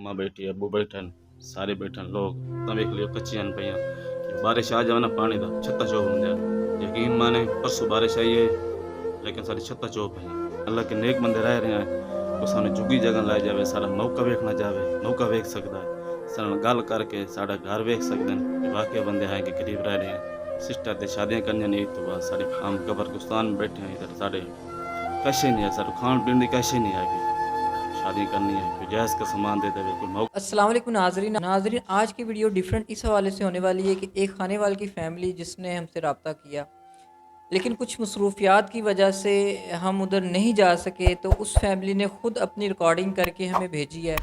माँ बैठी अबू बैठन सारे बैठन लोग तब एक लियो कच्चियां पईयां जो बारिश आ जावे ना पानी दा छत्ता चौक हुंदे यकीन माने परसों बारिश आई है लेकिन सारी छत्ता चौक है अल्लाह के नेक बंदे रह रहे हैं को सानू जुगी जगह लाई जावे सारा मौका वेखना जावे मौका वेख सकदा है सानू गल करके साडा घर वेख सकदे कि वाकई बंदे हैं कि गरीब रह रहे हैं सिस्टर ते शादियां करनी नहीं तो बाद साड़ी हम कब्रिस्तान में बैठे हैं इधर साढ़े कैसे नहीं है सारू खान पीने की कैसे नहीं है शादी करनी है कोई जैज़ का सामान दे देवे कोई मौका। अस्सलाम वालेकुम नाज़रीन आज की वीडियो डिफरेंट इस हवाले से होने वाली है कि एक खाने वाले की फ़ैमिली जिसने हमसे रब्ता किया लेकिन कुछ मसरूफियात की वजह से हम उधर नहीं जा सके, तो उस फैमिली ने ख़ुद अपनी रिकॉर्डिंग करके हमें भेजी है।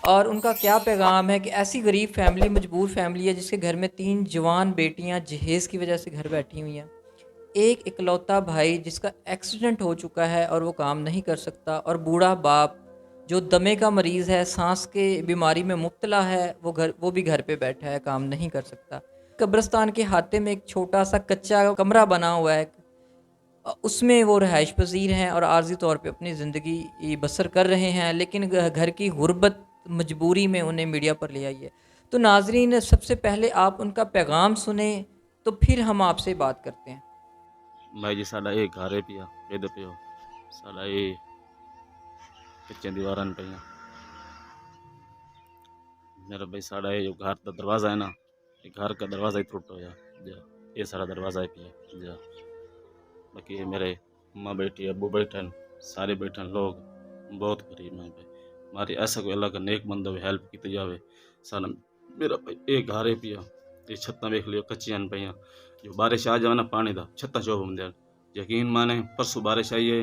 और उनका क्या पैगाम है कि ऐसी गरीब फैमिली, मजबूर फैमिली है जिसके घर में 3 जवान बेटियां जहेज़ की वजह से घर बैठी हुई हैं, एक इकलौता भाई जिसका एक्सीडेंट हो चुका है और वो काम नहीं कर सकता, और बूढ़ा बाप जो दमे का मरीज़ है, सांस के बीमारी में मुब्तला है, वो भी घर पे बैठा है, काम नहीं कर सकता। कब्रिस्तान के हाथे में एक छोटा सा कच्चा कमरा बना हुआ है, उसमें वो रहाइश पजीर हैं और आर्जी तौर पे अपनी ज़िंदगी बसर कर रहे हैं, लेकिन घर की गुर्बत मजबूरी में उन्हें मीडिया पर ले आई है। तो नाजरीन, सबसे पहले आप उनका पैगाम सुने, तो फिर हम आपसे बात करते हैं। भाई जी साडा ये घर है पिया बेद पियो साडा ये कच्चे दीवारां पईयां मेरा भाई साडा ये जो घर का दरवाज़ा है ना ये घर का दरवाज़ा ही टूटा होया जा ये सारा दरवाज़ा है पिया जा बाकी ये मेरे माँ बैठी अबू बैठन सारे बैठन लोग बहुत गरीब हैं भाई हमारी ऐसा कोई अल्लाह का नेक बंदा भी हेल्प की जावे सारा मेरा भाई ये घर है पिया ये छत्ता वेख लियो कच्चियां पईयां जो बारिश आ जावे ना पानी दा छत्ता चौक हुंदे यकीन माने परसों बारिश आई है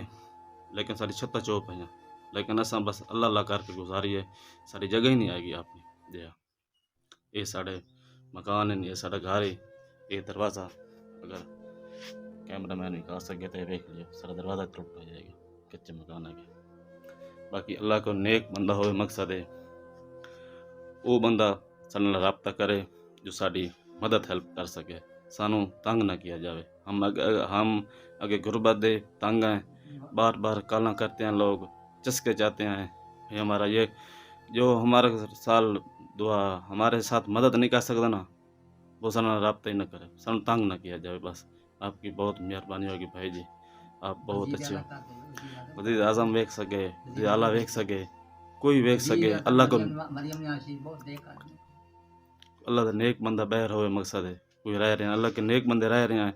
लेकिन सारी छत्ता चौक पईयां लेकिन असां बस अल्लाह अल्लाह करके गुजारी है सारी जगह ही नहीं आएगी आपने दिया ये साढ़े मकान है ये साढ़ा घर है ये दरवाज़ा अगर कैमरा मैन भी खा सके तो देख लियो सारा दरवाज़ा टूट हो जाएगा कच्चे मकान है बाकी अल्लाह को नेक बंदा हो मकसद है वो बंदा सारे नाल राबता करे जो साड़ी मदद हेल्प कर सके सानू तंग ना किया जाए हम अगे गुरबत दे तंग हैं बार बार काला करते हैं लोग चस्के चाहते हैं ये हमारा ये जो हमारा साल दुआ हमारे साथ मदद नहीं कर सकता ना वो सारा रब्ता ही ना करे सानू तंग ना किया जाए बस आपकी बहुत मेहरबानी होगी भाई जी आप बहुत अच्छे वज़ीर आज़म वेख सके वज़ीर आला वेख सके कोई वेख सके अल्लाह को अल्लाह का नेक बंदा बहर होवे मकसद है कोई रह रहे हैं अल्लाह के नेक बंदे रह रहे हैं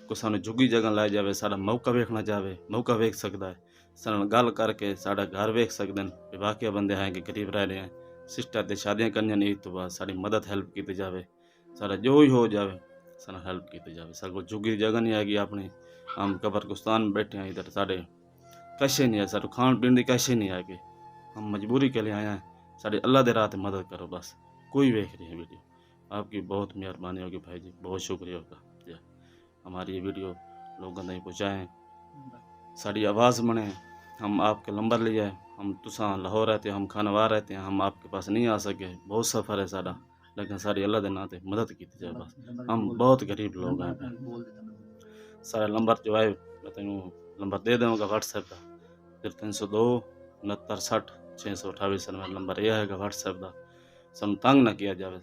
को सानू जुगी जगह लाई जावे सारा मौका वेखना जावे मौका वेख सकता है सारे गल करके साड़ा घर वेख सकते हैं वाकई बंदे हैं कि गरीब रह रहे हैं सिस्टर ते शादियां करनी नहीं तो बाद साड़ी मदद हेल्प की जावे सारा जो ही हो जावे सारा हेल्प की जावे सारे को जुगी जगह नहीं आएगी अपनी हम कब्रिस्तान में बैठे हैं इधर साढ़े कैसे नहीं है सारू खान पीने की कैसे नहीं आएगी हम मजबूरी के लिए आए हैं साड़ी अल्लाह दे रात मदद करो बस कोई वेख रही है वीडियो आपकी बहुत मेहरबानी होगी भाई जी बहुत शुक्रिया होगा हमारी ये वीडियो लोगों तक पहुँचाएँ साड़ी आवाज़ बने हम आपके नंबर लिए हम तुसा लाहौर रहते हम खानवार रहते हैं हम आपके पास नहीं आ सके बहुत सफ़र है सारा लेकिन सारी अल्लाह के नाते मदद की जाए बस हम बहुत गरीब लोग हैं सारा नंबर जो है मैं तेन नंबर दे दूँगा व्हाट्सएप का 302 69 60 628 नंबर यह है व्हाट्सएप का सानू तंग ना किया जाए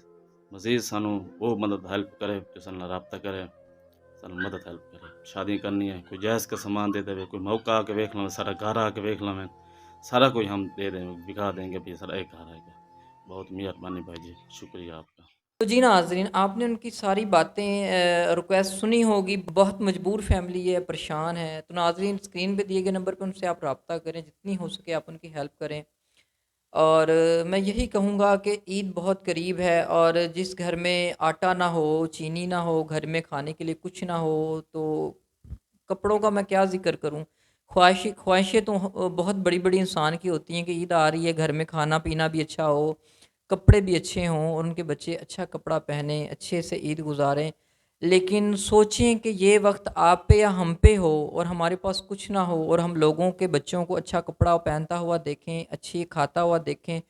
मजीद सानू वो मदद हेल्प करे जो सानू रब्ता करे सानू मदद हेल्प करे शादी करनी है कोई जैज़ का सामान दे देवे कोई मौका आके वेख लें सारा घर आके वेख लें सारा कोई हम दे देंगे दिखा देंगे भी सारा एक घर आएगा बहुत मेहरबानी भाई जी शुक्रिया आपका। तो जी नाज़रीन, आपने उनकी सारी बातें रिक्वेस्ट सुनी होगी। बहुत मजबूर फैमिली है, परेशान है। तो नाज़रीन, स्क्रीन पे दिए गए नंबर पे उनसे आप रब्ता करें, जितनी हो सके आप उनकी हेल्प करें। और मैं यही कहूँगा कि ईद बहुत करीब है, और जिस घर में आटा ना हो, चीनी ना हो, घर में खाने के लिए कुछ ना हो, तो कपड़ों का मैं क्या ज़िक्र करूँ। ख्वाहिशें तो बहुत बड़ी-बड़ी इंसान की होती हैं कि ईद आ रही है, घर में खाना-पीना भी अच्छा हो, कपड़े भी अच्छे हों और उनके बच्चे अच्छा कपड़ा पहनें, अच्छे से ईद गुज़ारें। लेकिन सोचें कि ये वक़्त आप पे या हम पे हो और हमारे पास कुछ ना हो, और हम लोगों के बच्चों को अच्छा कपड़ा पहनता हुआ देखें, अच्छी खाता हुआ देखें,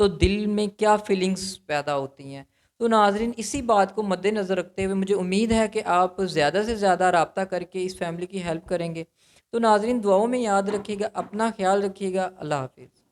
तो दिल में क्या फ़ीलिंग्स पैदा होती हैं। तो नाज़रीन, इसी बात को मद्देनज़र रखते हुए मुझे उम्मीद है कि आप ज़्यादा से ज़्यादा राब्ता करके इस फ़ैमिली की हेल्प करेंगे। तो नाज़रीन, दुआओं में याद रखिएगा, अपना ख़्याल रखिएगा। अल्लाह हाफ़िज़।